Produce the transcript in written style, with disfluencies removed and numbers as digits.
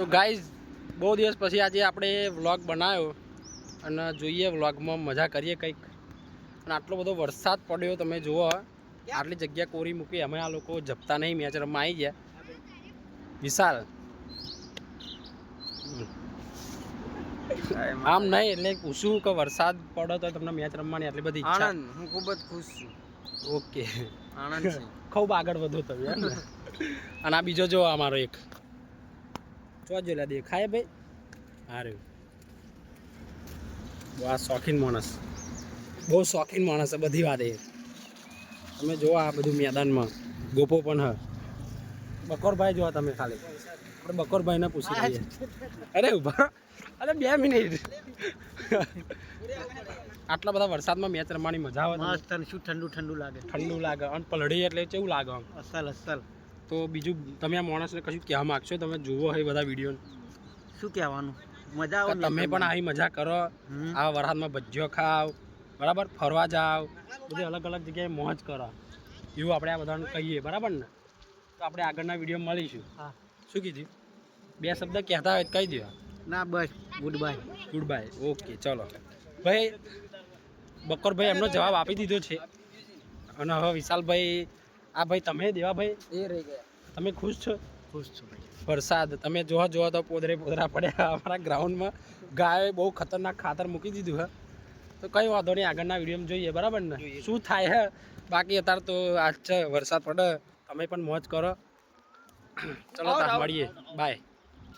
તો ગાઈઝ બહુ દિવસ પછી આજે આપણે વ્લોગ બનાવ્યો અને જોઈએ વ્લોગમાં મજા કરીએ કંઈક. અને આટલો બધો વરસાદ પડ્યો તમે જુઓ, આટલી જગ્યા કોરી મૂકી અમે આ લોકો જપતા નહીં મેચ રમવા આવી ગયા. વિશાલ આમ નહીં એટલે પૂછું કે વરસાદ પડો તો તમને મેચ રમવાની આટલી બધી ઈચ્છા? હું ખૂબ જ ખુશ છું. ઓકે, આનંદ છે. ખૂબ આગળ વધો તમે. અને આ બીજો જો અમારો એક ચો જોલા દેખાય ભાઈ. હારું, આ શોખીન માણસ, બહુ શોખીન માણસ છે બધી વાતે. તમે જુઓ આ બધું મેદાનમાં ગોપો પણ હ. બકોરભાઈ જોવા તમે ખાલી, આપણે બકોરભાઈને પૂછી લઈએ. અરે ઉભા, અરે 2 મિનિટ. આટલા બધા વરસાદમાં મેચ રમવાની મજા આવે. મસ્ત, શું ઠંડુ ઠંડુ લાગે. ઠંડુ લાગે અને પલળી એટલે કેવું લાગે આમ અસલ અસલ. તો બીજું તમે આ માણસને કશું કહેવા માગશો? તમે જુઓ હોય બધા વિડીયો, શું કહેવાનું? મજા આવે. તમે પણ આવી મજા કરો, આ વરસાદમાં ભજીયો ખાવ, બરાબર, ફરવા જાવ, બધી અલગ અલગ જગ્યાએ મોજ કરો, એવું આપણે આ બધાને કહીએ, બરાબર ને? તો આપણે આગળના વિડીયો મળીશું. હા, શું કીધું? 2 શબ્દ કહેતા હોય તો કહી દો. ના બસ, good bye. Good bye. Okay, ચલો ભાઈ. બકોરભાઈ એમનો જવાબ આપી દીધો છે. અને હવે વિશાલભાઈ, આ ભાઈ તમે દેવાભાઈ એ રહી ગયા. તમે ખુશ છો? ખુશ છું ભાઈ. વરસાદ તમે જોવા તો પોદરા પડ્યા અમારા ગ્રાઉન્ડમાં. ગાય બહુ ખતરનાક ખાતર મૂકી દીધું હે. તો કંઈ વાંધો નહીં, આગળના વિડીયોમાં જોઈએ, બરાબર ને? શું થાય હે બાકી અત્યારે તો આજ છે વરસાદ પડે, તમે પણ મોજ કરો. ચલો મળીએ, બાય.